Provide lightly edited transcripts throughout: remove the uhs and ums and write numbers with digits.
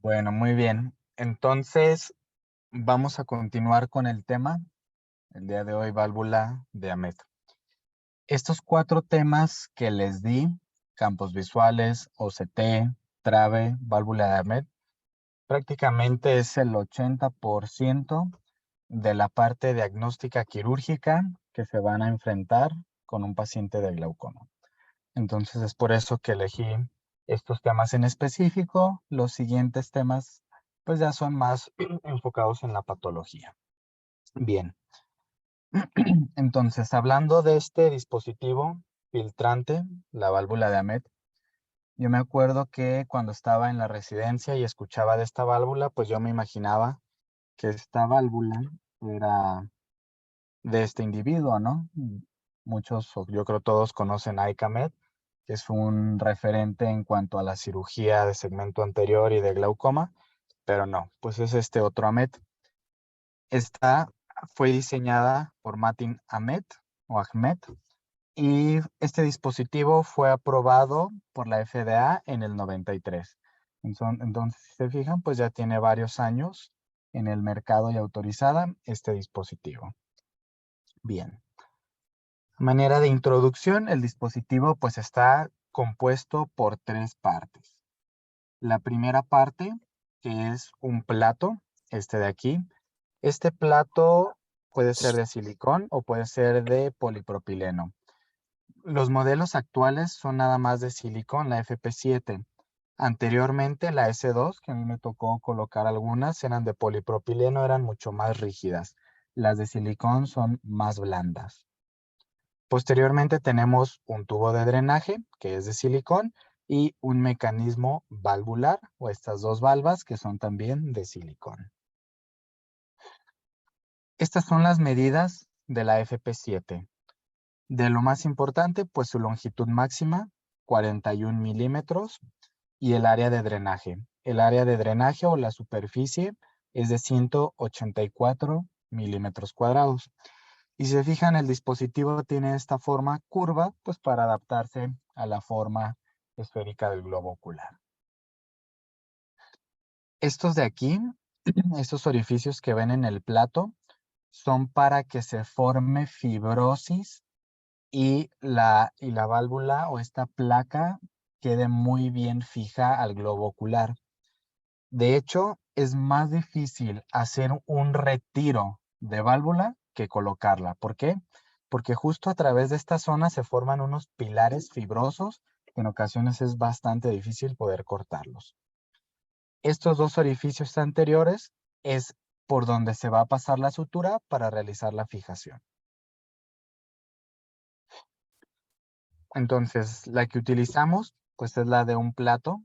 Bueno, muy bien. Entonces, vamos a continuar con el tema. El día de hoy, válvula de Ahmed. Estos 4 temas que les di, campos visuales, OCT, trave, válvula de Ahmed, prácticamente es el 80% de la parte diagnóstica quirúrgica que se van a enfrentar con un paciente de glaucoma. Entonces, es por eso que elegí estos temas en específico. Los siguientes temas, pues ya son más enfocados en la patología. Bien, entonces, hablando de este dispositivo filtrante, la válvula de Ahmed, yo me acuerdo que cuando estaba en la residencia y escuchaba de esta válvula, pues yo me imaginaba que esta válvula era de este individuo, ¿no? Muchos, o yo creo todos conocen a ICAMED, que es un referente en cuanto a la cirugía de segmento anterior y de glaucoma, pero no, pues es este otro Ahmed. Esta fue diseñada por Matin Ahmed o Ahmed, y este dispositivo fue aprobado por la FDA en el 93. Entonces, si se fijan, pues ya tiene varios años en el mercado y autorizada este dispositivo. Bien. A manera de introducción, el dispositivo pues está compuesto por 3 partes. La primera parte, que es un plato, este de aquí. Este plato puede ser de silicón o puede ser de polipropileno. Los modelos actuales son nada más de silicón, la FP7. Anteriormente, la S2, que a mí me tocó colocar algunas, eran de polipropileno, eran mucho más rígidas. Las de silicón son más blandas. Posteriormente tenemos un tubo de drenaje, que es de silicón, y un mecanismo valvular, o estas 2 valvas, que son también de silicón. Estas son las medidas de la FP7. De lo más importante, pues su longitud máxima, 41 milímetros, y el área de drenaje. El área de drenaje o la superficie es de 184 milímetros cuadrados. Y si se fijan, el dispositivo tiene esta forma curva, pues para adaptarse a la forma esférica del globo ocular. Estos de aquí, estos orificios que ven en el plato, son para que se forme fibrosis y la válvula o esta placa quede muy bien fija al globo ocular. De hecho, es más difícil hacer un retiro de válvula que colocarla. ¿Por qué? Porque justo a través de esta zona se forman unos pilares fibrosos que en ocasiones es bastante difícil poder cortarlos. Estos 2 orificios anteriores es por donde se va a pasar la sutura para realizar la fijación. Entonces, la que utilizamos, pues es la de un plato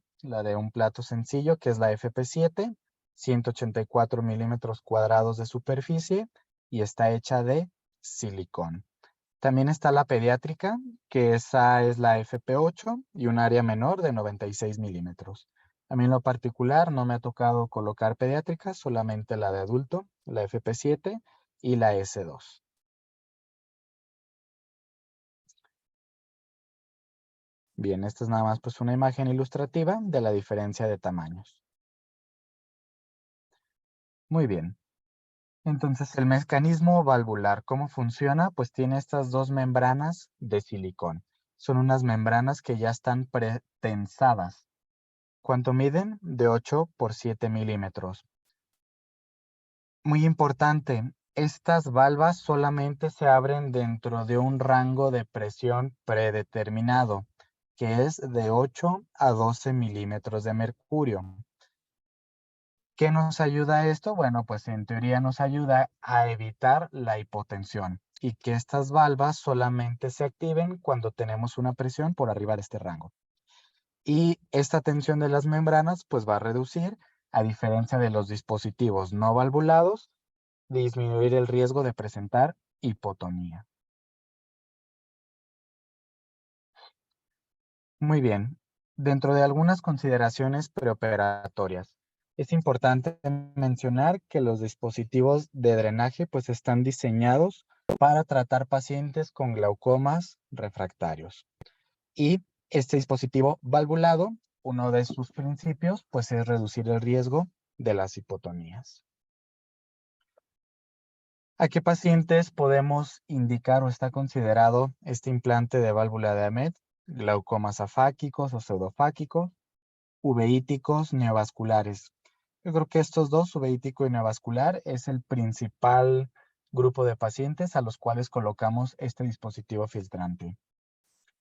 sencillo, que es la FP7, 184 milímetros cuadrados de superficie y está hecha de silicón. También está la pediátrica, que esa es la FP8 y un área menor de 96 milímetros. A mí en lo particular no me ha tocado colocar pediátrica, solamente la de adulto, la FP7 y la S2. Bien, esta es nada más pues una imagen ilustrativa de la diferencia de tamaños. Muy bien. Entonces, el mecanismo valvular, ¿cómo funciona? Pues tiene estas 2 membranas de silicón. Son unas membranas que ya están pretensadas. ¿Cuánto miden? De 8 por 7 milímetros. Muy importante, estas valvas solamente se abren dentro de un rango de presión predeterminado, que es de 8 a 12 milímetros de mercurio. ¿Qué nos ayuda esto? Bueno, pues en teoría nos ayuda a evitar la hipotensión y que estas valvas solamente se activen cuando tenemos una presión por arriba de este rango. Y esta tensión de las membranas pues va a reducir, a diferencia de los dispositivos no valvulados, disminuir el riesgo de presentar hipotonía. Muy bien. Dentro de algunas consideraciones preoperatorias, es importante mencionar que los dispositivos de drenaje pues están diseñados para tratar pacientes con glaucomas refractarios. Y este dispositivo valvulado uno de sus principios pues es reducir el riesgo de las hipotonías. ¿A qué pacientes podemos indicar o está considerado este implante de válvula de Ahmed? Glaucomas afáquicos o pseudofáquicos, uveíticos neovasculares. Yo creo que estos dos, uveítico y neovascular, es el principal grupo de pacientes a los cuales colocamos este dispositivo filtrante.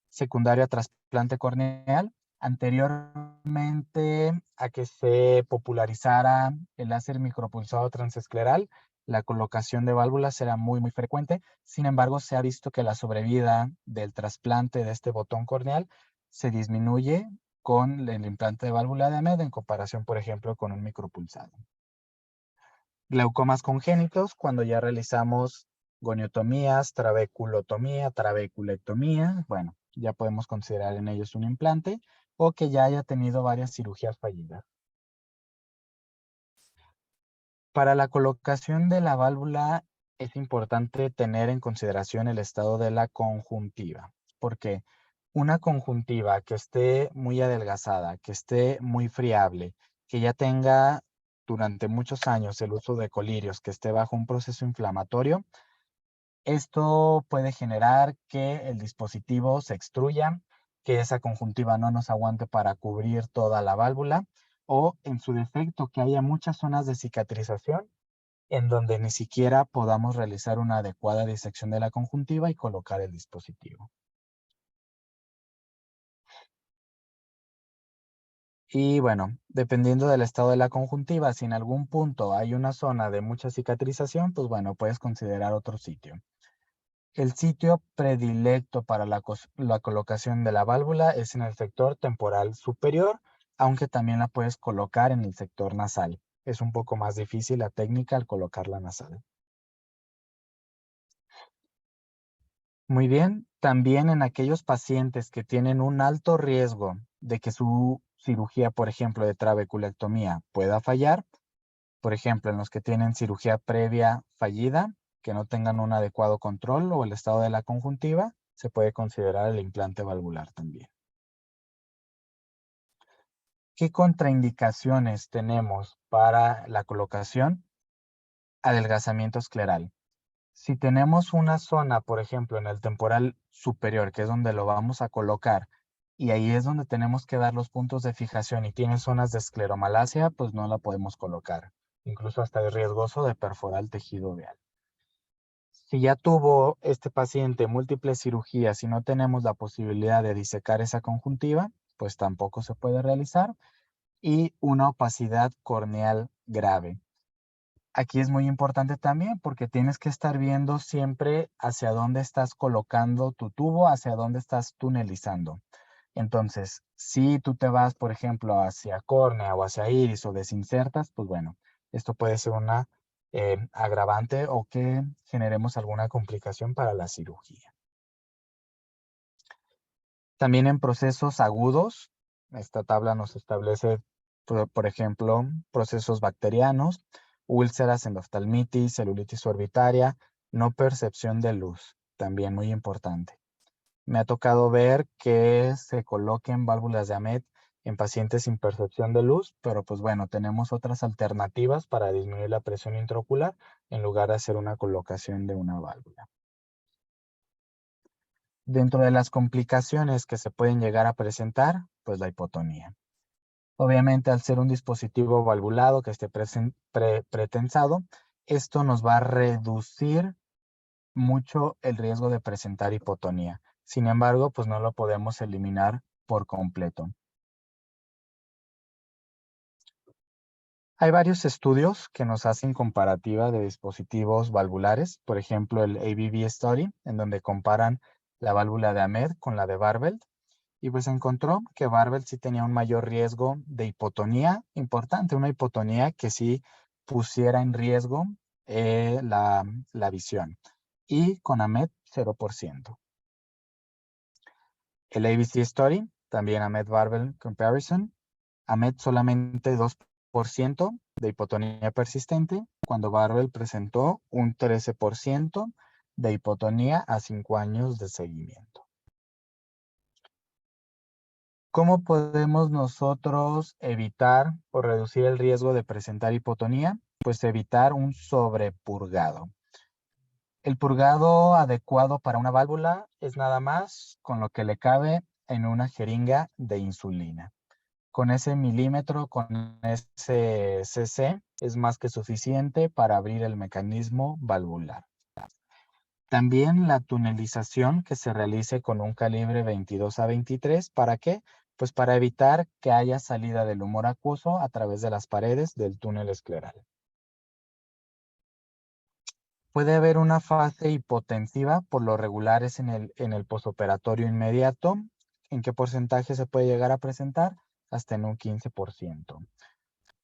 Secundario a trasplante corneal. Anteriormente a que se popularizara el láser micropulsado transescleral, la colocación de válvulas era muy frecuente. Sin embargo, se ha visto que la sobrevida del trasplante de este botón corneal se disminuye con el implante de válvula de Ahmed en comparación, por ejemplo, con un micropulsado. Glaucomas congénitos, cuando ya realizamos goniotomías, trabeculotomía, trabeculectomía, bueno, ya podemos considerar en ellos un implante o que ya haya tenido varias cirugías fallidas. Para la colocación de la válvula es importante tener en consideración el estado de la conjuntiva, porque una conjuntiva que esté muy adelgazada, que esté muy friable, que ya tenga durante muchos años el uso de colirios, que esté bajo un proceso inflamatorio, esto puede generar que el dispositivo se extruya, que esa conjuntiva no nos aguante para cubrir toda la válvula, o en su defecto que haya muchas zonas de cicatrización en donde ni siquiera podamos realizar una adecuada disección de la conjuntiva y colocar el dispositivo. Y bueno, dependiendo del estado de la conjuntiva, si en algún punto hay una zona de mucha cicatrización, pues bueno, puedes considerar otro sitio. El sitio predilecto para la colocación de la válvula es en el sector temporal superior, aunque también la puedes colocar en el sector nasal. Es un poco más difícil la técnica al colocarla nasal. Muy bien, también en aquellos pacientes que tienen un alto riesgo de que su cirugía, por ejemplo, de trabeculectomía pueda fallar, por ejemplo, en los que tienen cirugía previa fallida, que no tengan un adecuado control o el estado de la conjuntiva, se puede considerar el implante valvular también. ¿Qué contraindicaciones tenemos para la colocación? Adelgazamiento escleral. Si tenemos una zona, por ejemplo, en el temporal superior, que es donde lo vamos a colocar, y ahí es donde tenemos que dar los puntos de fijación y tiene zonas de escleromalacia, pues no la podemos colocar. Incluso hasta es riesgoso de perforar el tejido veal. Si ya tuvo este paciente múltiples cirugías y no tenemos la posibilidad de disecar esa conjuntiva, pues tampoco se puede realizar. Y una opacidad corneal grave. Aquí es muy importante también porque tienes que estar viendo siempre hacia dónde estás colocando tu tubo, hacia dónde estás tunelizando. Entonces, si tú te vas, por ejemplo, hacia córnea o hacia iris o desinsertas, pues bueno, esto puede ser una agravante o que generemos alguna complicación para la cirugía. También en procesos agudos, esta tabla nos establece, por ejemplo, procesos bacterianos, úlceras, endoftalmitis, celulitis orbitaria, no percepción de luz, también muy importante. Me ha tocado ver que se coloquen válvulas de Ahmed en pacientes sin percepción de luz, pero pues bueno, tenemos otras alternativas para disminuir la presión intraocular en lugar de hacer una colocación de una válvula. Dentro de las complicaciones que se pueden llegar a presentar, pues la hipotonía. Obviamente, al ser un dispositivo valvulado que esté pretensado, esto nos va a reducir mucho el riesgo de presentar hipotonía. Sin embargo, pues no lo podemos eliminar por completo. Hay varios estudios que nos hacen comparativa de dispositivos valvulares, por ejemplo el ABB Study, en donde comparan la válvula de Ahmed con la de Barbell, y pues encontró que Barbell sí tenía un mayor riesgo de hipotonía importante, una hipotonía que sí pusiera en riesgo la visión, y con Ahmed 0%. El ABC Study, también Ahmed Barbell Comparison, Ahmed solamente 2% de hipotonía persistente, cuando Barbell presentó un 13% de hipotonía a 5 años de seguimiento. ¿Cómo podemos nosotros evitar o reducir el riesgo de presentar hipotonía? Pues evitar un sobrepurgado. El purgado adecuado para una válvula es nada más con lo que le cabe en una jeringa de insulina. Con ese milímetro, con ese cc, es más que suficiente para abrir el mecanismo valvular. También la tunelización que se realice con un calibre 22 a 23. ¿Para qué? Pues para evitar que haya salida del humor acuoso a través de las paredes del túnel escleral. Puede haber una fase hipotensiva, por lo regular es en el posoperatorio inmediato. ¿En qué porcentaje se puede llegar a presentar? Hasta en un 15%.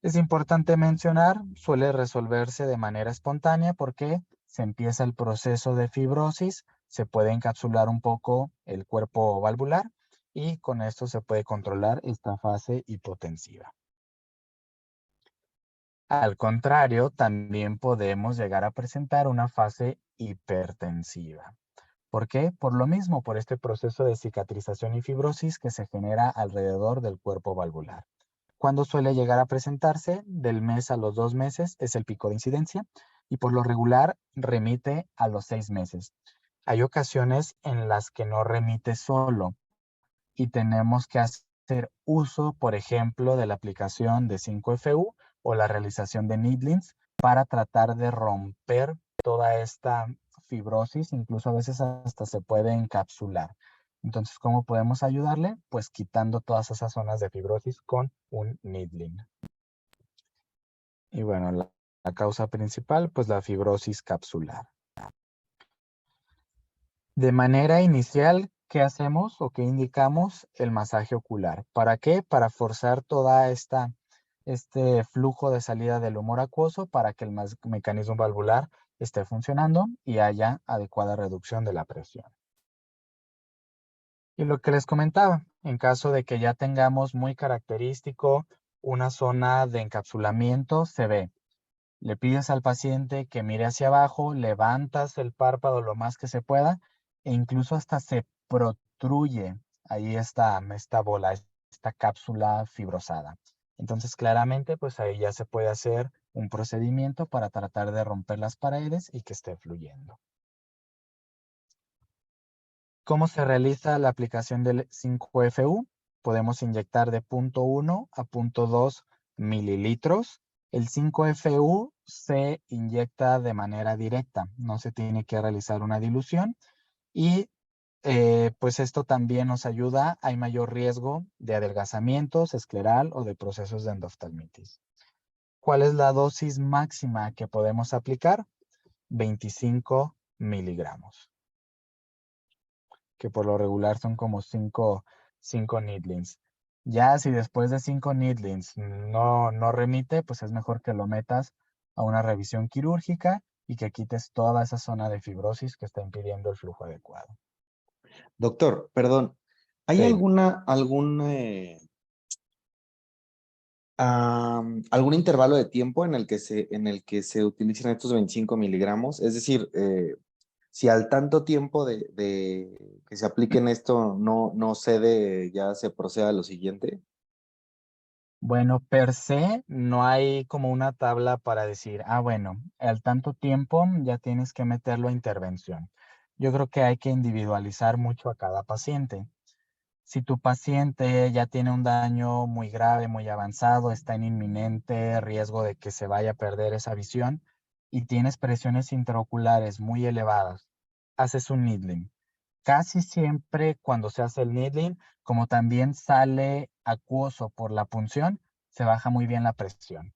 Es importante mencionar, suele resolverse de manera espontánea porque se empieza el proceso de fibrosis, se puede encapsular un poco el cuerpo valvular y con esto se puede controlar esta fase hipotensiva. Al contrario, también podemos llegar a presentar una fase hipertensiva. ¿Por qué? Por lo mismo, por este proceso de cicatrización y fibrosis que se genera alrededor del cuerpo valvular. ¿Cuándo suele llegar a presentarse? Del mes a los 2 meses es el pico de incidencia y por lo regular remite a los 6 meses. Hay ocasiones en las que no remite solo y tenemos que hacer uso, por ejemplo, de la aplicación de 5FU o la realización de needlings para tratar de romper toda esta fibrosis, incluso a veces hasta se puede encapsular. Entonces, ¿cómo podemos ayudarle? Pues quitando todas esas zonas de fibrosis con un needling. Y bueno, la causa principal, pues la fibrosis capsular. De manera inicial, ¿qué hacemos o qué indicamos? El masaje ocular. ¿Para qué? Para forzar toda este flujo de salida del humor acuoso para que el mecanismo valvular esté funcionando y haya adecuada reducción de la presión. Y lo que les comentaba, en caso de que ya tengamos muy característico una zona de encapsulamiento, se ve. Le pides al paciente que mire hacia abajo, levantas el párpado lo más que se pueda e incluso hasta se protruye ahí esta bola, esta cápsula fibrosada. Entonces claramente pues ahí ya se puede hacer un procedimiento para tratar de romper las paredes y que esté fluyendo. ¿Cómo se realiza la aplicación del 5FU? Podemos inyectar de 0.1 a 0.2 mililitros. El 5FU se inyecta de manera directa, no se tiene que realizar una dilución y pues esto también nos ayuda, hay mayor riesgo de adelgazamientos escleral o de procesos de endoftalmitis. ¿Cuál es la dosis máxima que podemos aplicar? 25 miligramos, que por lo regular son como 5 needlings. Ya si después de 5 needlings no remite, pues es mejor que lo metas a una revisión quirúrgica y que quites toda esa zona de fibrosis que está impidiendo el flujo adecuado. Doctor, perdón, ¿hay Sí. algún intervalo de tiempo en el que se utilicen estos 25 miligramos? Es decir, si al tanto tiempo de que se apliquen esto no cede, ya se procede a lo siguiente. Bueno, per se no hay como una tabla para decir, bueno, al tanto tiempo ya tienes que meterlo a intervención. Yo creo que hay que individualizar mucho a cada paciente. Si tu paciente ya tiene un daño muy grave, muy avanzado, está en inminente riesgo de que se vaya a perder esa visión y tienes presiones intraoculares muy elevadas, haces un needling. Casi siempre cuando se hace el needling, como también sale acuoso por la punción, se baja muy bien la presión.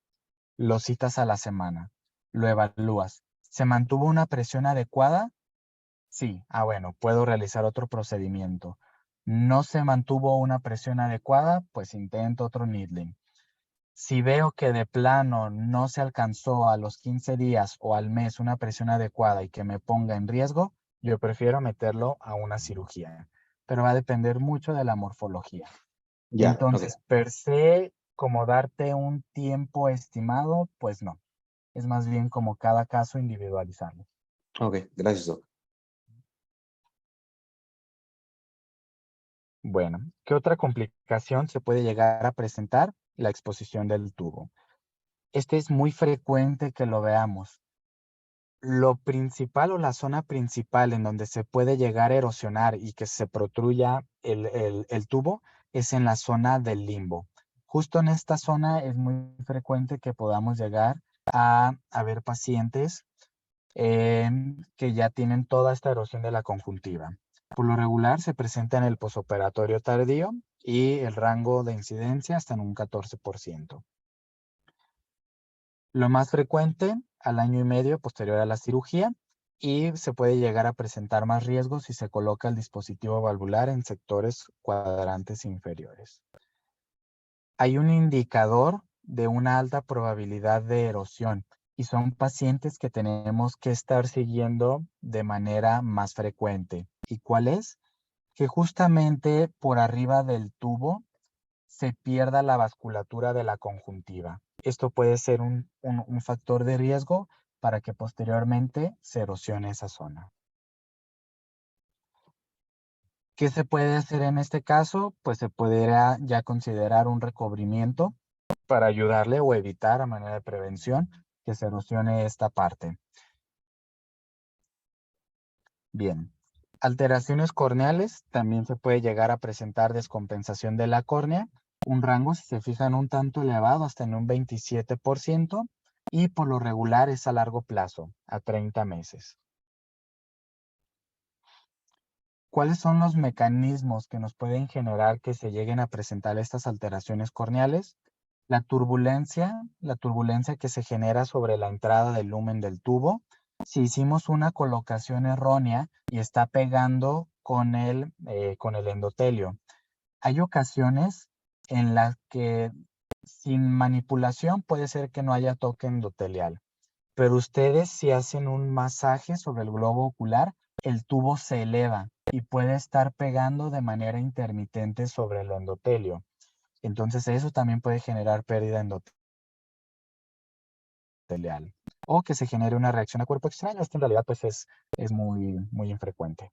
Lo citas a la semana, lo evalúas. ¿Se mantuvo una presión adecuada? Sí, bueno, puedo realizar otro procedimiento. No se mantuvo una presión adecuada, pues intento otro needling. Si veo que de plano no se alcanzó a los 15 días o al mes una presión adecuada y que me ponga en riesgo, yo prefiero meterlo a una cirugía. Pero va a depender mucho de la morfología. Ya, ok. Entonces, per se, como darte un tiempo estimado, pues no. Es más bien como cada caso individualizarlo. Ok, gracias, doctor. Bueno, ¿qué otra complicación se puede llegar a presentar? La exposición del tubo. Este es muy frecuente que lo veamos. Lo principal o la zona principal en donde se puede llegar a erosionar y que se protruya el tubo es en la zona del limbo. Justo en esta zona es muy frecuente que podamos llegar a ver pacientes que ya tienen toda esta erosión de la conjuntiva. Por lo regular se presenta en el posoperatorio tardío y el rango de incidencia está en un 14%. Lo más frecuente al año y medio posterior a la cirugía y se puede llegar a presentar más riesgos si se coloca el dispositivo valvular en sectores cuadrantes inferiores. Hay un indicador de una alta probabilidad de erosión y son pacientes que tenemos que estar siguiendo de manera más frecuente. ¿Y cuál es? Que justamente por arriba del tubo se pierda la vasculatura de la conjuntiva. Esto puede ser un factor de riesgo para que posteriormente se erosione esa zona. ¿Qué se puede hacer en este caso? Pues se podría ya considerar un recubrimiento para ayudarle o evitar a manera de prevención que se erosione esta parte. Bien. Alteraciones corneales, también se puede llegar a presentar descompensación de la córnea, un rango, si se fijan, un tanto elevado, hasta en un 27%, y por lo regular es a largo plazo, a 30 meses. ¿Cuáles son los mecanismos que nos pueden generar que se lleguen a presentar estas alteraciones corneales? La turbulencia que se genera sobre la entrada del lumen del tubo. Si hicimos una colocación errónea y está pegando con el endotelio. Hay ocasiones en las que sin manipulación puede ser que no haya toque endotelial, pero ustedes si hacen un masaje sobre el globo ocular, el tubo se eleva y puede estar pegando de manera intermitente sobre el endotelio. Entonces eso también puede generar pérdida endotelial o que se genere una reacción a cuerpo extraño. Esto en realidad pues es muy infrecuente.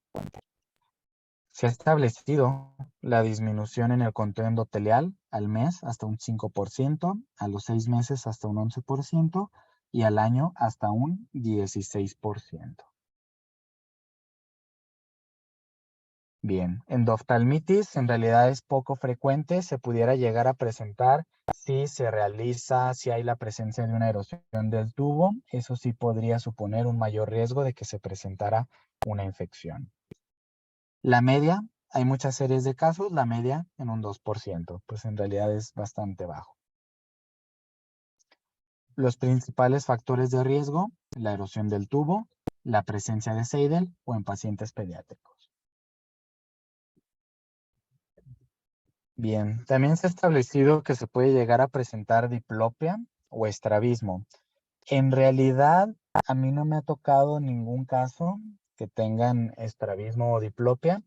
Se ha establecido la disminución en el conteo endotelial al mes hasta un 5%, a los 6 meses hasta un 11% y al año hasta un 16%. Bien, endoftalmitis en realidad es poco frecuente, se pudiera llegar a presentar si hay la presencia de una erosión del tubo, eso sí podría suponer un mayor riesgo de que se presentara una infección. La media, hay muchas series de casos, la media en un 2%, pues en realidad es bastante bajo. Los principales factores de riesgo, la erosión del tubo, la presencia de Seidel o en pacientes pediátricos. Bien, también se ha establecido que se puede llegar a presentar diplopia o estrabismo. En realidad, a mí no me ha tocado ningún caso que tengan estrabismo o diplopia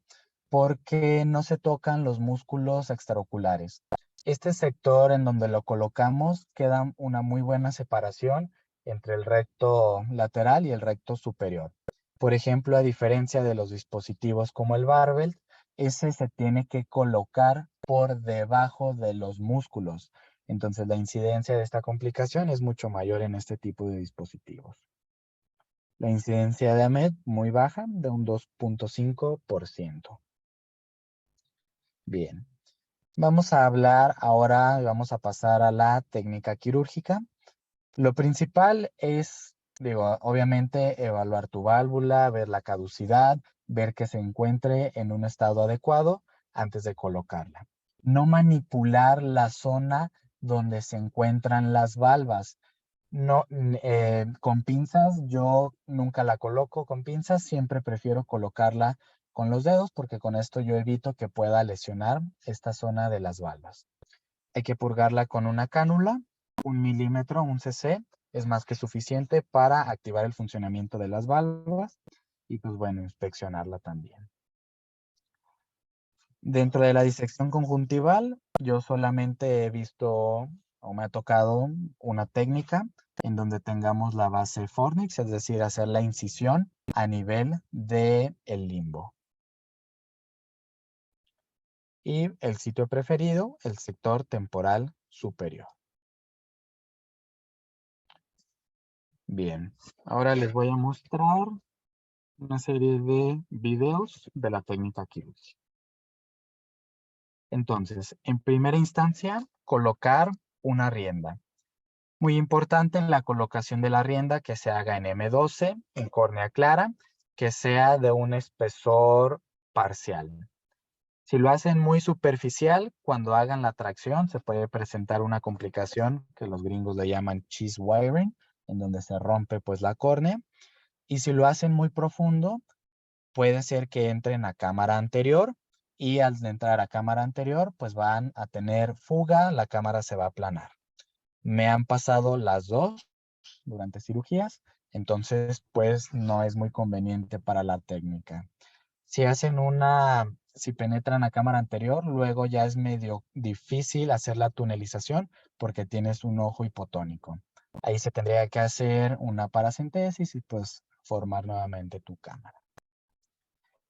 porque no se tocan los músculos extraoculares. Este sector en donde lo colocamos queda una muy buena separación entre el recto lateral y el recto superior. Por ejemplo, a diferencia de los dispositivos como el barbell, ese se tiene que colocar por debajo de los músculos. Entonces, la incidencia de esta complicación es mucho mayor en este tipo de dispositivos. La incidencia de AMED muy baja, de un 2.5%. Bien, vamos a hablar ahora, vamos a pasar a la técnica quirúrgica. Lo principal es, obviamente evaluar tu válvula, ver la caducidad, ver que se encuentre en un estado adecuado antes de colocarla. No manipular la zona donde se encuentran las valvas. No, con pinzas, yo nunca la coloco con pinzas, siempre prefiero colocarla con los dedos porque con esto yo evito que pueda lesionar esta zona de las valvas. Hay que purgarla con una cánula, 1 milímetro, un cc, es más que suficiente para activar el funcionamiento de las valvas y pues bueno, inspeccionarla también. Dentro de la disección conjuntival, yo solamente he visto o me ha tocado una técnica en donde tengamos la base fornix, es decir, hacer la incisión a nivel del limbo. Y el sitio preferido, el sector temporal superior. Bien, ahora les voy a mostrar una serie de videos de la técnica quirúrgica. Entonces, en primera instancia, colocar una rienda. Muy importante en la colocación de la rienda que se haga en M12, en córnea clara, que sea de un espesor parcial. Si lo hacen muy superficial, cuando hagan la tracción se puede presentar una complicación que los gringos le llaman cheese wiring, en donde se rompe pues la córnea. Y si lo hacen muy profundo, puede ser que entren a cámara anterior y al entrar a cámara anterior, pues van a tener fuga, la cámara se va a aplanar. Me han pasado las dos durante cirugías, entonces pues no es muy conveniente para la técnica. Si penetran a cámara anterior, luego ya es medio difícil hacer la tunelización porque tienes un ojo hipotónico. Ahí se tendría que hacer una paracentesis y pues formar nuevamente tu cámara.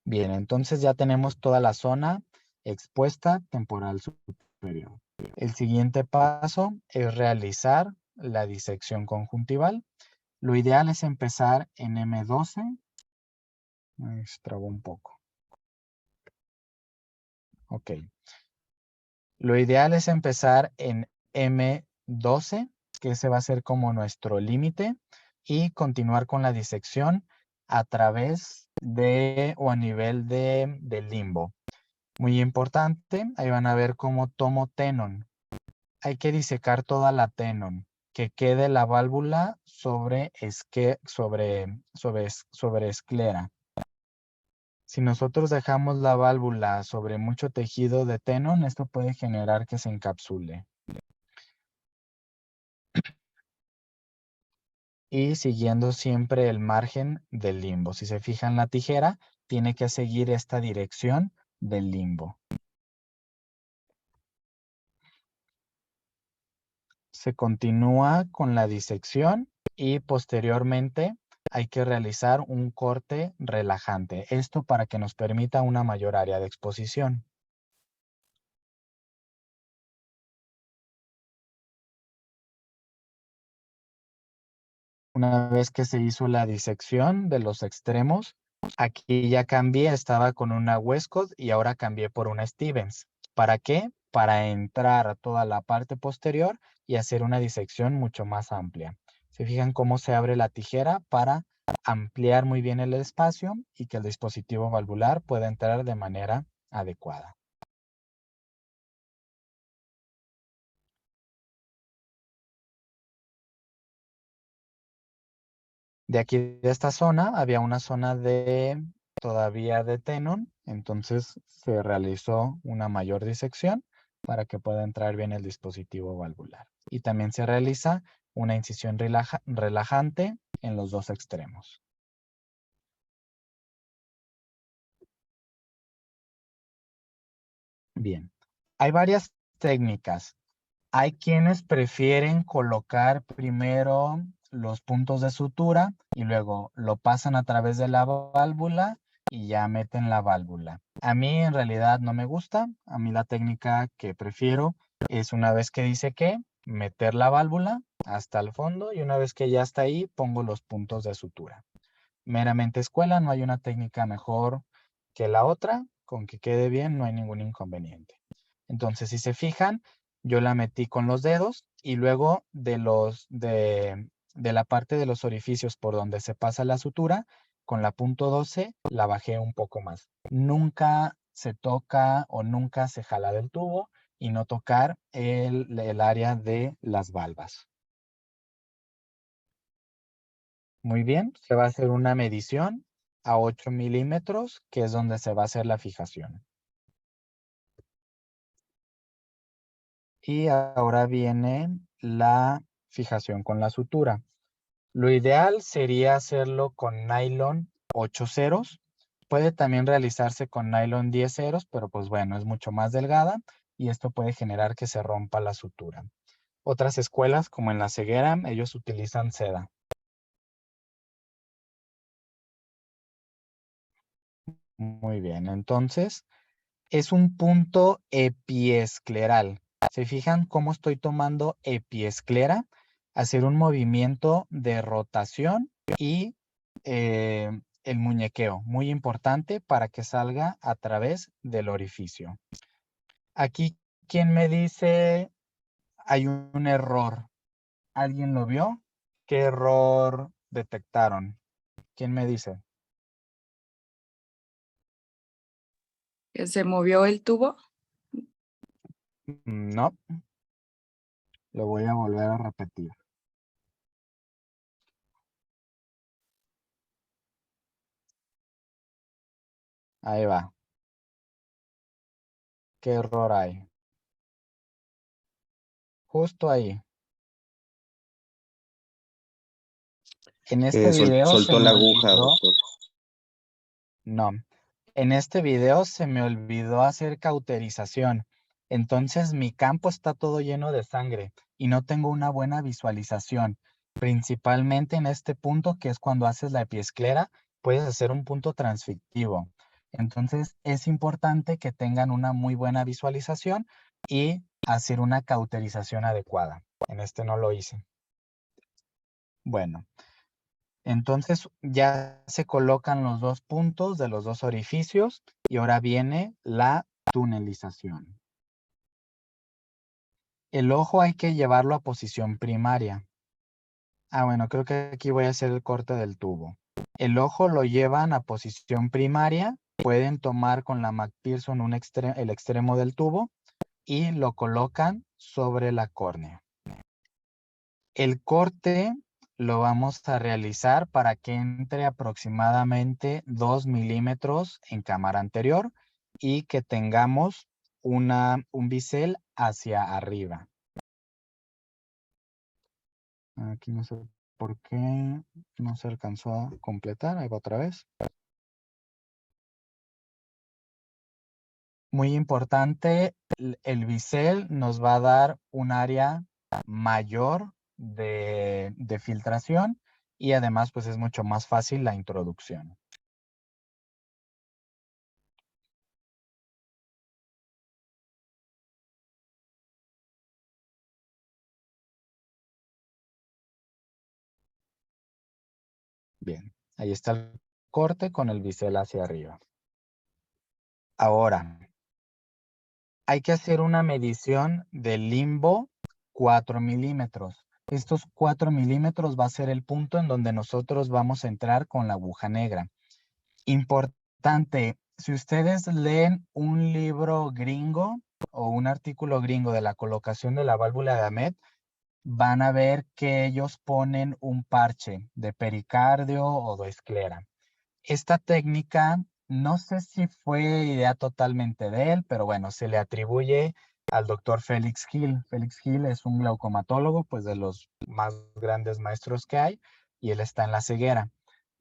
Bien, entonces ya tenemos toda la zona expuesta temporal superior. El siguiente paso es realizar la disección conjuntival. Lo ideal es empezar en M12. Me trabó un poco. Ok. Lo ideal es empezar en M12, que ese va a ser como nuestro límite, y continuar con la disección a través de o a nivel del limbo. Muy importante, ahí van a ver cómo tomo tenon. Hay que disecar toda la tenon, que quede la válvula sobre esclera. Si nosotros dejamos la válvula sobre mucho tejido de tenon, esto puede generar que se encapsule. Y siguiendo siempre el margen del limbo. Si se fijan, la tijera tiene que seguir esta dirección del limbo. Se continúa con la disección y posteriormente hay que realizar un corte relajante. Esto para que nos permita una mayor área de exposición. Una vez que se hizo la disección de los extremos, aquí ya cambié, estaba con una Westcott y ahora cambié por una Stevens. ¿Para qué? Para entrar a toda la parte posterior y hacer una disección mucho más amplia. ¿Se fijan cómo se abre la tijera para ampliar muy bien el espacio y que el dispositivo valvular pueda entrar de manera adecuada? De aquí, de esta zona, había una zona todavía de tenon, entonces se realizó una mayor disección para que pueda entrar bien el dispositivo valvular. Y también se realiza una incisión relajante en los dos extremos. Bien, hay varias técnicas. Hay quienes prefieren colocar primero los puntos de sutura y luego lo pasan a través de la válvula y ya meten la válvula. A mí en realidad no me gusta. A mí la técnica que prefiero es una vez que dice que meter la válvula hasta el fondo y una vez que ya está ahí pongo los puntos de sutura. Meramente escuela, no hay una técnica mejor que la otra. Con que quede bien no hay ningún inconveniente. Entonces, si se fijan, yo la metí con los dedos y luego de la parte de los orificios por donde se pasa la sutura, con la punto 12 la bajé un poco más. Nunca se toca o nunca se jala del tubo y no tocar el área de las valvas. Muy bien, se va a hacer una medición a 8 milímetros, que es donde se va a hacer la fijación. Y ahora viene la fijación con la sutura. Lo ideal sería hacerlo con nylon 8 ceros. Puede también realizarse con nylon 10 ceros, pero pues bueno, es mucho más delgada y esto puede generar que se rompa la sutura. Otras escuelas, como en la ceguera, ellos utilizan seda. Muy bien, entonces Es un punto epiescleral. ¿Se fijan cómo estoy tomando epiesclera? Hacer un movimiento de rotación y el muñequeo, muy importante para que salga a través del orificio. Aquí, ¿quién me dice hay un error? ¿Alguien lo vio? ¿Qué error detectaron? ¿Quién me dice? ¿Que se movió el tubo? No, lo voy a volver a repetir. Ahí va. ¿Qué error hay? Justo ahí. En este video se Soltó me la aguja, olvidó, doctor. no, en este video se me olvidó hacer cauterización. Entonces mi campo está todo lleno de sangre y no tengo una buena visualización. Principalmente en este punto que es cuando haces la epiesclera, puedes hacer un punto transfictivo. Entonces es importante que tengan una muy buena visualización y hacer una cauterización adecuada. En este no lo hice. Bueno. Entonces ya se colocan los dos puntos de los dos orificios y ahora viene la tunelización. El ojo hay que llevarlo a posición primaria. Bueno, creo que aquí voy a hacer el corte del tubo. El ojo lo llevan a posición primaria, pueden tomar con la McPherson el extremo del tubo y lo colocan sobre la córnea. El corte lo vamos a realizar para que entre aproximadamente 2 milímetros en cámara anterior y que tengamos un bisel hacia arriba. Aquí no sé por qué no se alcanzó a completar. Ahí va otra vez. Muy importante, el bisel nos va a dar un área mayor de filtración y además pues es mucho más fácil la introducción. Bien, ahí está el corte con el bisel hacia arriba. Ahora, hay que hacer una medición del limbo 4 milímetros. Estos 4 milímetros va a ser el punto en donde nosotros vamos a entrar con la aguja negra. Importante, si ustedes leen un libro gringo o un artículo gringo de la colocación de la válvula de Ahmed, van a ver que ellos ponen un parche de pericardio o de esclera. Esta técnica, no sé si fue idea totalmente de él, pero bueno, se le atribuye al doctor Félix Gil. Félix Gil es un glaucomatólogo, pues de los más grandes maestros que hay, y él está en la ceguera.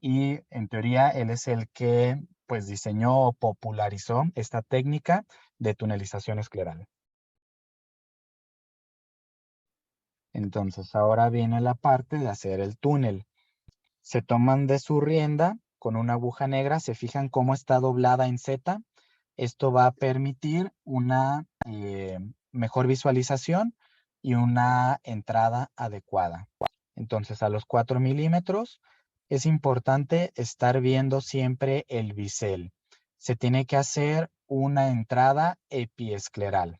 Y en teoría, él es el que pues diseñó o popularizó esta técnica de tunelización escleral. Entonces, ahora viene la parte de hacer el túnel. Se toman de su rienda con una aguja negra, se fijan cómo está doblada en Z. Esto va a permitir una mejor visualización y una entrada adecuada. Entonces, a los 4 milímetros es importante estar viendo siempre el bisel. Se tiene que hacer una entrada epiescleral.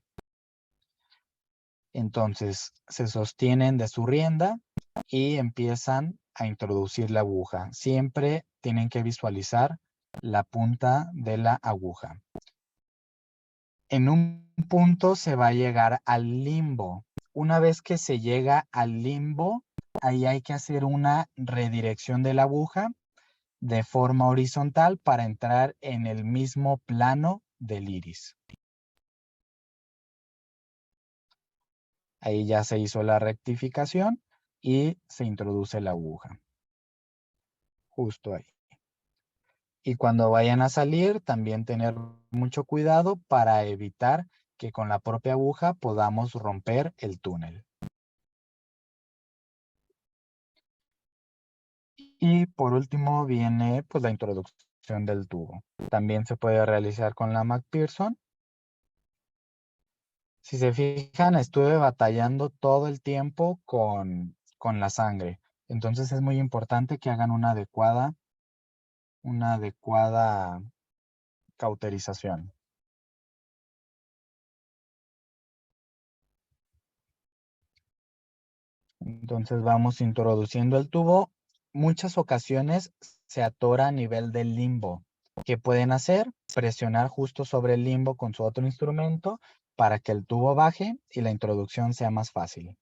Entonces, se sostienen de su rienda y empiezan a introducir la aguja. Siempre tienen que visualizar la punta de la aguja. En un punto se va a llegar al limbo. Una vez que se llega al limbo, ahí hay que hacer una redirección de la aguja de forma horizontal para entrar en el mismo plano del iris. Ahí ya se hizo la rectificación y se introduce la aguja. Justo ahí. Y cuando vayan a salir, también tener mucho cuidado para evitar que con la propia aguja podamos romper el túnel. Y por último viene pues la introducción del tubo. También se puede realizar con la McPherson Si se fijan, estuve batallando todo el tiempo con la sangre. Entonces es muy importante que hagan una adecuada cauterización. Entonces vamos introduciendo el tubo. Muchas ocasiones se atora a nivel del limbo. ¿Qué pueden hacer? Presionar justo sobre el limbo con su otro instrumento para que el tubo baje y la introducción sea más fácil.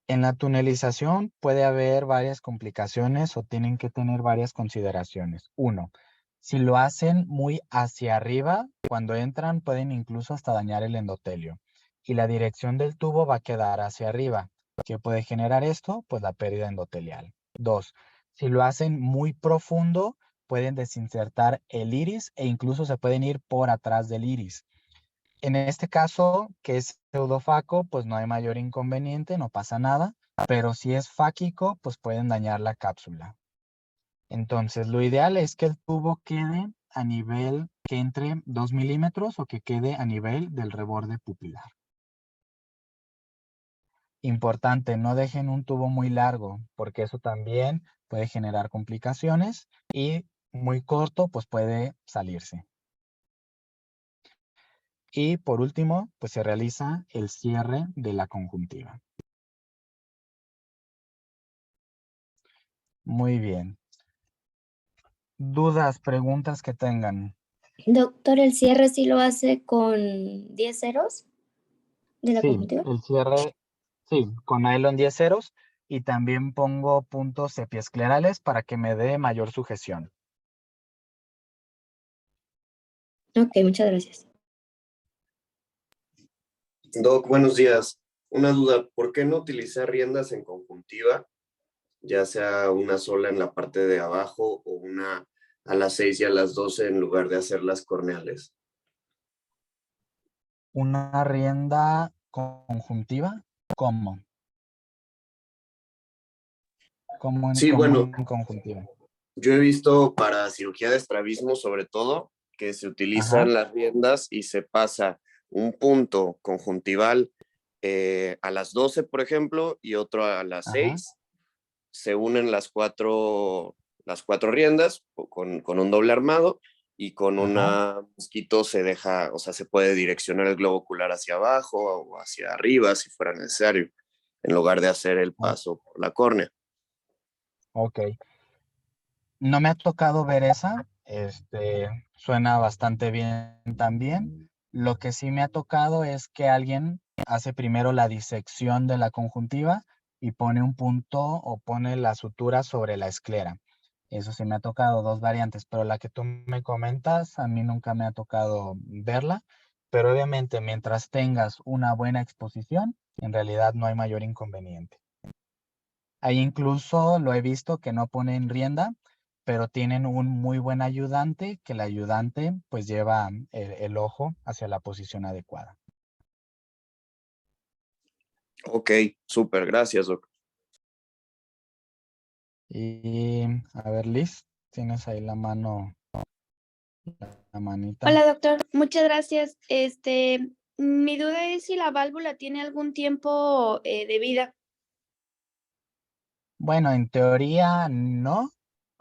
En la tunelización puede haber varias complicaciones o tienen que tener varias consideraciones. Uno, si lo hacen muy hacia arriba, cuando entran pueden incluso hasta dañar el endotelio. Y la dirección del tubo va a quedar hacia arriba. ¿Qué puede generar esto? Pues la pérdida endotelial. Dos, si lo hacen muy profundo, pueden desinsertar el iris e incluso se pueden ir por atrás del iris. En este caso, que es pseudofaco, pues no hay mayor inconveniente, no pasa nada, pero si es fáquico, pues pueden dañar la cápsula. Entonces, lo ideal es que el tubo quede a nivel que entre 2 milímetros o que quede a nivel del reborde pupilar. Importante, no dejen un tubo muy largo, porque eso también puede generar complicaciones y muy corto, pues puede salirse. Y por último, pues se realiza el cierre de la conjuntiva. Muy bien. Dudas, preguntas que tengan. Doctor, ¿el cierre sí lo hace con 10 ceros de la Sí, conjuntiva? el cierre, sí, con nylon 10 ceros y también pongo puntos epiesclerales para que me dé mayor sujeción. Ok, muchas gracias. Doc, buenos días. Una duda, ¿por qué no utilizar riendas en conjuntiva, ya sea una sola en la parte de abajo o una a las 6 y a las 12 en lugar de hacer las corneales? Una rienda conjuntiva, ¿cómo? Sí, ¿Cómo bueno, en conjuntiva? yo he visto para cirugía de estrabismo sobre todo que se Ajá, utilizan las riendas y se pasa un punto conjuntival a las 12, por ejemplo, y otro a las ajá, 6. Se unen las cuatro riendas con un doble armado y con ajá. una mosquito se deja, o sea, se puede direccionar el globo ocular hacia abajo o hacia arriba si fuera necesario, en lugar de hacer el o- paso por la córnea. Ok. No me ha tocado ver esa. Suena bastante bien también. Lo que sí me ha tocado es que alguien hace primero la disección de la conjuntiva y pone un punto o pone la sutura sobre la esclera. Eso sí me ha tocado, dos variantes, pero la que tú me comentas, a mí nunca me ha tocado verla. Pero obviamente mientras tengas una buena exposición, en realidad no hay mayor inconveniente. Ahí incluso lo he visto que no ponen rienda, pero tienen un muy buen ayudante, que el ayudante pues lleva el ojo hacia la posición adecuada. Ok, súper, gracias, doc. Y a ver, Liz, tienes ahí la mano, la manita. Hola, doctor. Muchas gracias. Mi duda es si la válvula tiene algún tiempo de vida. Bueno, en teoría no,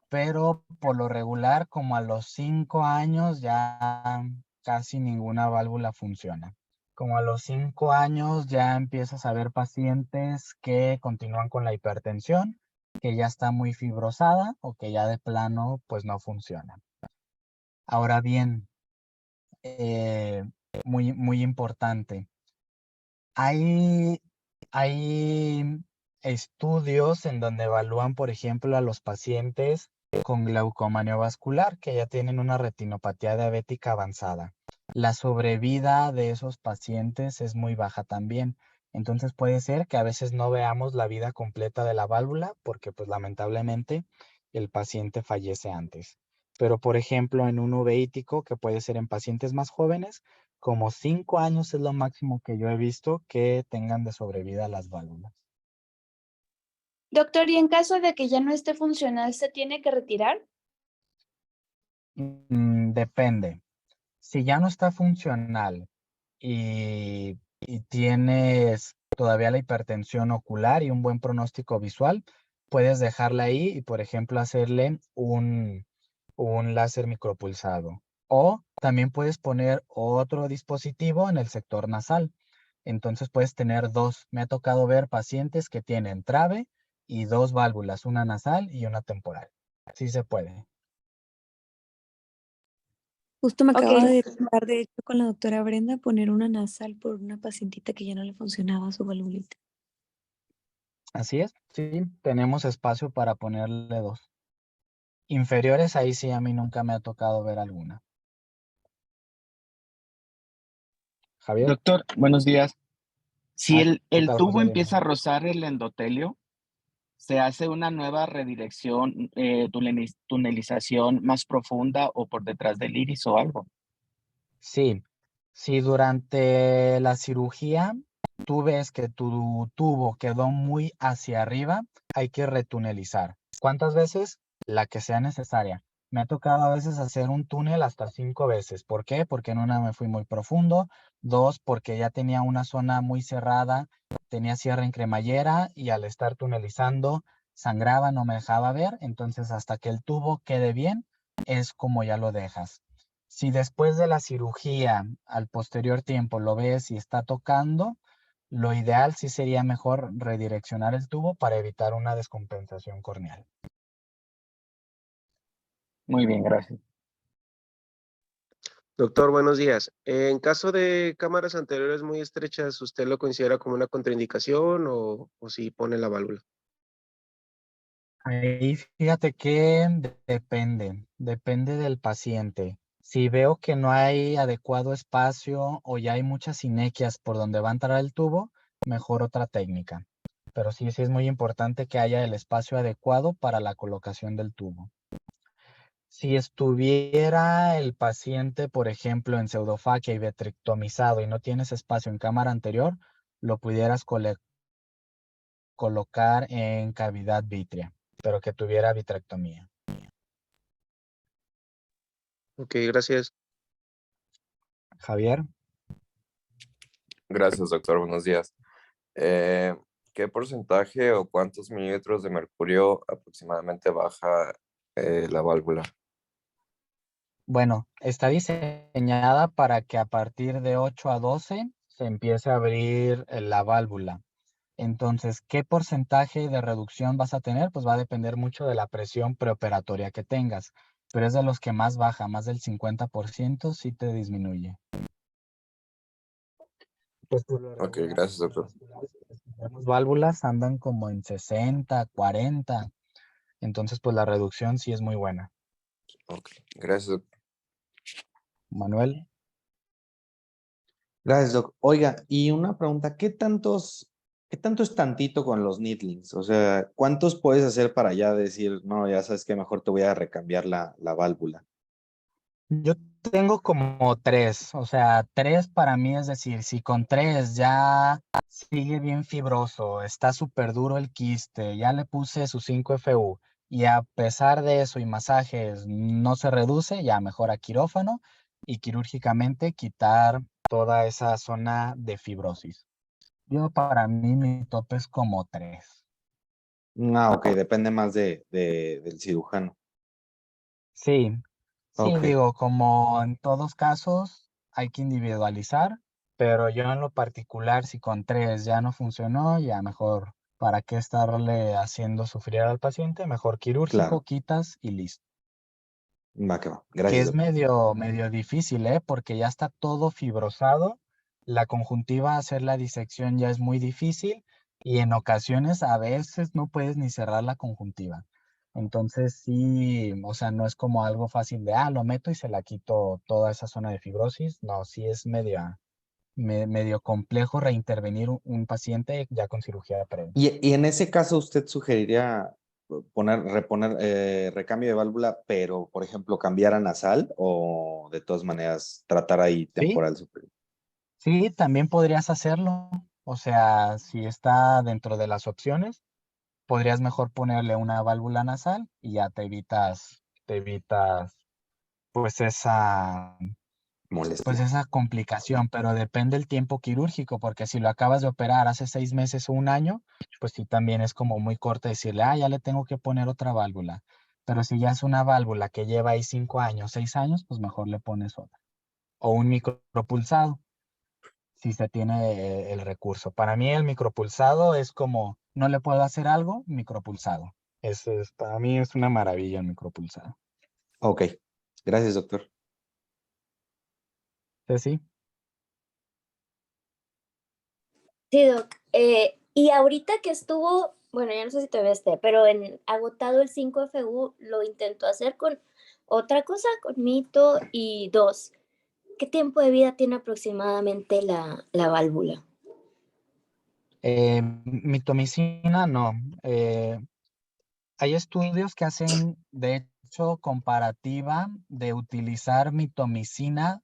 pero por lo regular, como a los 5 años ya casi ninguna válvula funciona. Como a los 5 años ya empiezas a ver pacientes que continúan con la hipertensión, que ya está muy fibrosada o que ya de plano pues no funciona. Ahora bien, eh, muy importante. Hay, hay estudios en donde evalúan, por ejemplo, a los pacientes con glaucoma neovascular que ya tienen una retinopatía diabética avanzada. La sobrevida de esos pacientes es muy baja también. Entonces puede ser que a veces no veamos la vida completa de la válvula porque pues lamentablemente el paciente fallece antes. Pero por ejemplo en un uveítico que puede ser en pacientes más jóvenes, como 5 años es lo máximo que yo he visto que tengan de sobrevida las válvulas. Doctor, y en caso de que ya no esté funcional, ¿se tiene que retirar? Depende. Si ya no está funcional y tienes todavía la hipertensión ocular y un buen pronóstico visual, puedes dejarla ahí y, por ejemplo, hacerle un láser micropulsado. O también puedes poner otro dispositivo en el sector nasal. Entonces puedes tener dos. Me ha tocado ver pacientes que tienen trave y dos válvulas, una nasal y una temporal. Sí se puede. Justo me Ok, acaba de tocar, de hecho, con la doctora Brenda, poner una nasal por una pacientita que ya no le funcionaba su valvulita. Así es, sí, tenemos espacio para ponerle dos. Inferiores, ahí sí a mí nunca me ha tocado ver alguna. Javier. Doctor, buenos días. Si Ah, el, ¿qué el tal, tubo José? Dime. empieza a rozar el endotelio, ¿se hace una nueva redirección, tunelización más profunda o por detrás del iris o algo? Sí, si durante la cirugía tú ves que tu tubo quedó muy hacia arriba, hay que retunelizar. ¿Cuántas veces? La que sea necesaria. Me ha tocado a veces hacer un túnel hasta 5 veces. ¿Por qué? Porque en una me fui muy profundo, dos, porque ya tenía una zona muy cerrada, tenía cierre en cremallera y al estar tunelizando sangraba, no me dejaba ver. Entonces, hasta que el tubo quede bien, es como ya lo dejas. Si después de la cirugía, al posterior tiempo, lo ves y está tocando, lo ideal sí sería mejor redireccionar el tubo para evitar una descompensación corneal. Muy bien, gracias. Doctor, buenos días. En caso de cámaras anteriores muy estrechas, ¿usted lo considera como una contraindicación o si pone la válvula? Ahí fíjate que depende del paciente. Si veo que no hay adecuado espacio o ya hay muchas inequias por donde va a entrar el tubo, mejor otra técnica. Pero sí, sí es muy importante que haya el espacio adecuado para la colocación del tubo. Si estuviera el paciente, por ejemplo, en pseudofaquia y vitrectomizado y no tienes espacio en cámara anterior, lo pudieras colocar en cavidad vítrea, pero que tuviera vitrectomía. Ok, gracias. Javier. Gracias, doctor. Buenos días. Eh, ¿Qué porcentaje o cuántos mililitros de mercurio aproximadamente baja la válvula? Bueno, está diseñada para que a partir de 8 a 12 se empiece a abrir la válvula. Entonces, ¿qué porcentaje de reducción vas a tener? Pues va a depender mucho de la presión preoperatoria que tengas, pero es de los que más baja, más del 50% sí te disminuye. Pues por lo Ok, regular, gracias, las doctor. vasculares que tenemos válvulas andan como en 60, 40, entonces pues la reducción sí es muy buena. Ok, gracias, doctor. Manuel. Gracias, Doc. Oiga, y una pregunta, qué tanto es tantito con los needlings? O sea, ¿cuántos puedes hacer para ya decir, no, ya sabes que mejor te voy a recambiar la válvula? Yo tengo como 3, o sea, 3 para mí es decir, si con 3 ya sigue bien fibroso, está súper duro el quiste, ya le puse su 5FU y a pesar de eso y masajes no se reduce, ya mejor a quirófano y quirúrgicamente quitar toda esa zona de fibrosis. Yo para mí mi tope es como 3. Ah, ok, depende más del cirujano. Sí, sí, Ok, digo, como en todos casos hay que individualizar, pero yo en lo particular, si con 3 ya no funcionó, ya mejor, ¿para qué estarle haciendo sufrir al paciente? Mejor quirúrgico, claro, quitas y listo. va que va. Que Gracias, es Doc. medio difícil, ¿eh? Porque ya está todo fibrosado, la conjuntiva, hacer la disección ya es muy difícil y en ocasiones a veces no puedes ni cerrar la conjuntiva. Entonces sí, o sea, no es como algo fácil de, lo meto y se la quito toda esa zona de fibrosis. No, sí es medio complejo reintervenir un paciente ya con cirugía previa. Y en ese caso, ¿usted sugeriría reponer recambio de válvula, pero, por ejemplo, cambiar a nasal o de todas maneras tratar ahí Sí, temporal superior? sí, también podrías hacerlo. O sea, si está dentro de las opciones, podrías mejor ponerle una válvula nasal y ya te evitas pues pues Molestia. esa complicación, pero depende el tiempo quirúrgico, porque si lo acabas de operar hace 6 meses o un año, pues sí también es como muy corto decirle, ah, ya le tengo que poner otra válvula. Pero si ya es una válvula que lleva ahí 5 años, 6 años, pues mejor le pones otra. O un micropulsado, si se tiene el recurso. Para mí el micropulsado es como, no le puedo hacer algo, micropulsado. Para mí es una maravilla el micropulsado. Ok, gracias, doctor. ¿Sí? Sí, Doc. Y ahorita que estuvo, bueno, ya no sé si todavía esté, pero en agotado el 5FU, lo intentó hacer con otra cosa, con mito y 2. ¿Qué tiempo de vida tiene aproximadamente la válvula? Mitomicina no. Hay estudios que hacen, de hecho, comparativa de utilizar mitomicina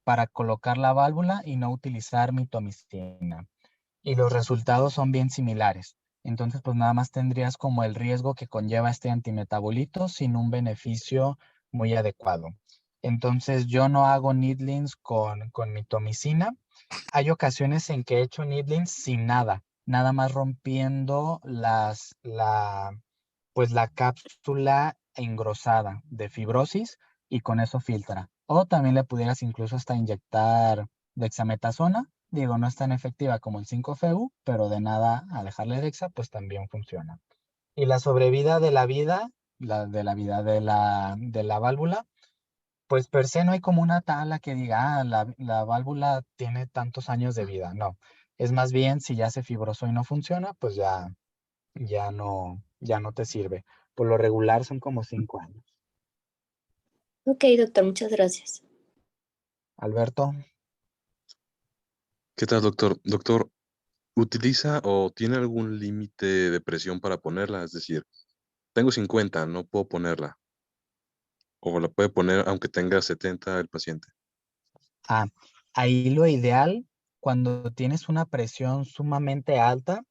para colocar la válvula y no utilizar mitomicina. Y los resultados son bien similares. Entonces, pues nada más tendrías como el riesgo que conlleva este antimetabolito sin un beneficio muy adecuado. Entonces, yo no hago needlings con mitomicina. Hay ocasiones en que he hecho needlings sin nada más rompiendo pues la cápsula engrosada de fibrosis y con eso filtra. O también le pudieras incluso hasta inyectar dexametasona. Digo, no es tan efectiva como el 5FU, pero de nada a dejarle dexa, pues también funciona. Y la sobrevida de la vida, de la válvula, pues per se no hay como una tabla que diga, ah, la válvula tiene tantos años de vida. No, es más bien si ya se fibrosó y no funciona, pues ya no te sirve. Por lo regular son como 5 años. Ok, doctor, muchas gracias. Alberto, ¿Qué tal, doctor? Doctor, ¿utiliza o tiene algún límite de presión para ponerla? Es decir, tengo 50, no puedo ponerla. O la puede poner aunque tenga 70 el paciente. ahí lo ideal, cuando tienes una presión sumamente alta,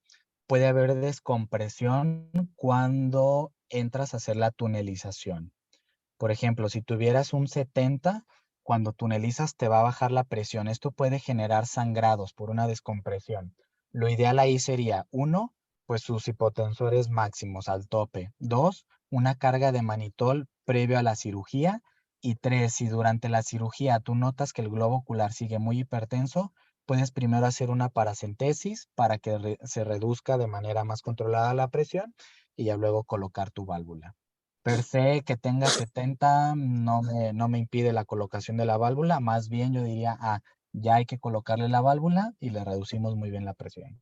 puede haber descompresión cuando entras a hacer la tunelización. Por ejemplo, si tuvieras un 70, cuando tunelizas te va a bajar la presión. Esto puede generar sangrados por una descompresión. Lo ideal ahí sería, uno, pues sus hipotensores máximos al tope. Dos, una carga de manitol previo a la cirugía. Y tres, si durante la cirugía tú notas que el globo ocular sigue muy hipertenso, puedes primero hacer una paracentesis para que se reduzca de manera más controlada la presión y ya luego colocar tu válvula. Per se que tenga 70 no me impide la colocación de la válvula, más bien yo diría, ya hay que colocarle la válvula y le reducimos muy bien la presión.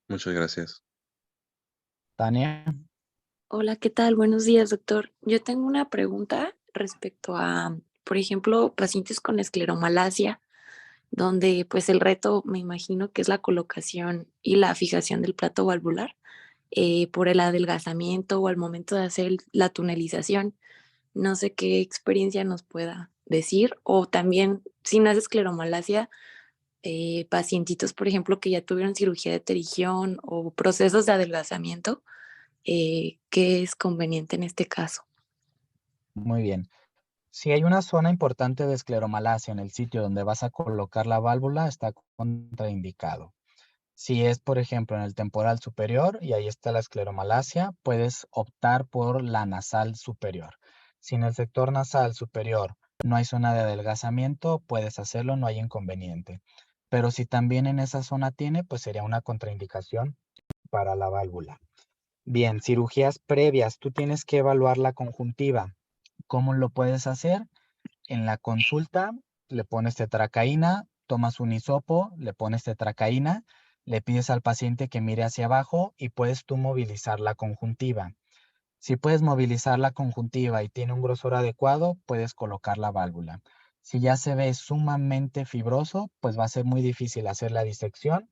Muchas gracias. Tania, Hola, ¿qué tal? Buenos días, doctor. Yo tengo una pregunta respecto a, por ejemplo, pacientes con escleromalacia, donde pues el reto me imagino que es la colocación y la fijación del plato valvular por el adelgazamiento o al momento de hacer la tunelización. No sé qué experiencia nos pueda decir o también si no es escleromalacia, pacientitos, por ejemplo, que ya tuvieron cirugía de pterigión o procesos de adelgazamiento, ¿qué es conveniente en este caso? muy bien. Si hay una zona importante de escleromalacia en el sitio donde vas a colocar la válvula, está contraindicado. Si es, por ejemplo, en el temporal superior y ahí está la escleromalacia, puedes optar por la nasal superior. Si en el sector nasal superior no hay zona de adelgazamiento, puedes hacerlo, no hay inconveniente. Pero si también en esa zona tiene, pues sería una contraindicación para la válvula. Bien, cirugías previas, tú tienes que evaluar la conjuntiva. ¿Cómo lo puedes hacer? En la consulta le pones tetracaína, tomas un hisopo, le pones tetracaína, le pides al paciente que mire hacia abajo y puedes tú movilizar la conjuntiva. Si puedes movilizar la conjuntiva y tiene un grosor adecuado, puedes colocar la válvula. Si ya se ve sumamente fibroso, pues va a ser muy difícil hacer la disección.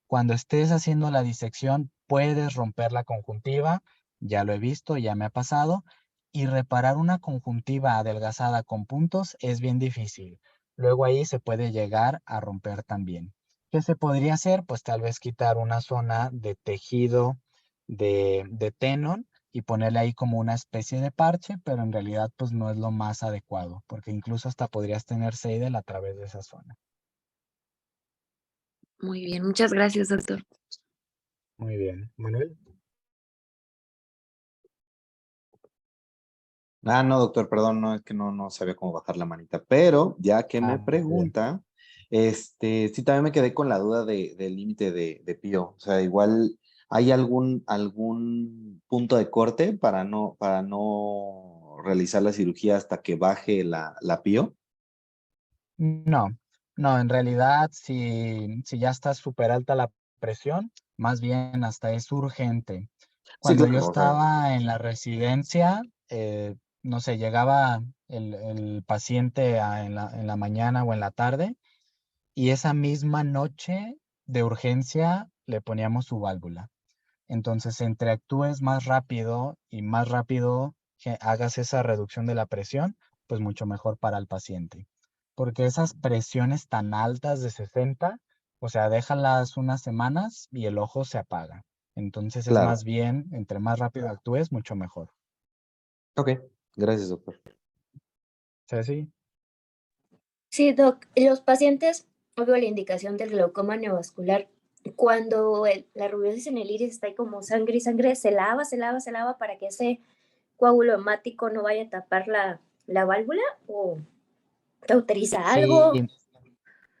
Cuando estés haciendo la disección, puedes romper la conjuntiva, ya lo he visto, ya me ha pasado, y reparar una conjuntiva adelgazada con puntos es bien difícil. Luego ahí se puede llegar a romper también. ¿Qué se podría hacer? Pues tal vez quitar una zona de tejido de tenon y ponerle ahí como una especie de parche, pero en realidad pues no es lo más adecuado, porque incluso hasta podrías tener Seidel a través de esa zona. Muy bien, muchas gracias, doctor. Muy bien. Manuel. No, doctor, perdón, no, es que no sabía cómo bajar la manita, pero ya que me Muy bien. pregunta, sí, también me quedé con la duda del límite de PIO. O sea, igual, ¿hay algún punto de corte para no realizar la cirugía hasta que baje la PIO? No, no, en realidad si ya está súper alta la presión, más bien hasta es urgente. Sí, Cuando yo claro, o sea, estaba en la residencia, no sé, llegaba el paciente en la mañana o en la tarde y esa misma noche de urgencia le poníamos su válvula. Entonces, entre actúes más rápido y más rápido que hagas esa reducción de la presión, pues mucho mejor para el paciente. Porque esas presiones tan altas de 60, o sea, déjalas unas semanas y el ojo se apaga. Entonces es claro. más bien, entre más rápido actúes, mucho mejor. Ok, gracias, doctor. Ceci. Sí, doc, los pacientes, obvio la indicación del glaucoma neovascular, cuando la rubiosis en el iris está ahí como sangre y sangre, se lava para que ese coágulo hemático no vaya a tapar la válvula o cauteriza algo. Sí,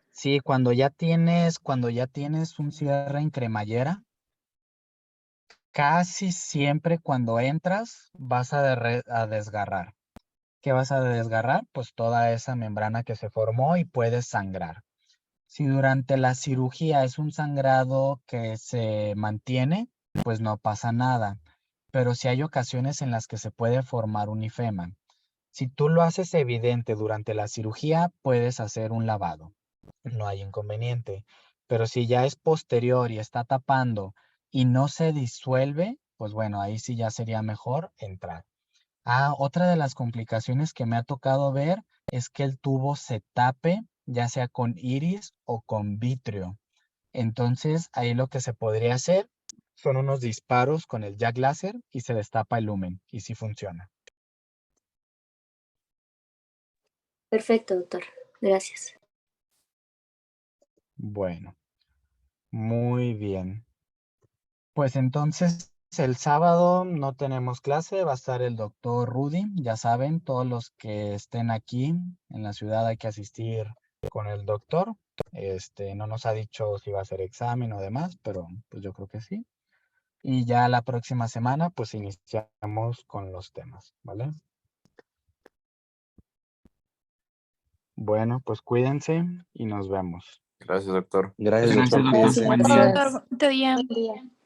sí, cuando ya tienes un cierre en cremallera, casi siempre cuando entras vas a desgarrar. ¿Qué vas a desgarrar? Pues toda esa membrana que se formó y puedes sangrar. Si durante la cirugía es un sangrado que se mantiene, pues no pasa nada. Pero si hay ocasiones en las que se puede formar un ifema. Si tú lo haces evidente durante la cirugía, puedes hacer un lavado. No hay inconveniente. Pero si ya es posterior y está tapando y no se disuelve, pues bueno, ahí sí ya sería mejor entrar. Otra de las complicaciones que me ha tocado ver es que el tubo se tape, ya sea con iris o con vitrio. Entonces, ahí lo que se podría hacer son unos disparos con el jack láser y se destapa el lumen, y sí funciona. Perfecto, doctor. Gracias. Bueno, muy bien. Pues entonces, el sábado no tenemos clase, va a estar el doctor Rudy. Ya saben, todos los que estén aquí en la ciudad hay que asistir con el doctor. No nos ha dicho si va a ser examen o demás, pero pues yo creo que sí. Y ya la próxima semana, pues iniciamos con los temas, ¿vale? Bueno, pues cuídense y nos vemos. Gracias, doctor. Gracias, Gracias, doctor. doctor. Cuídense. Buen día. Doctor, bonito día.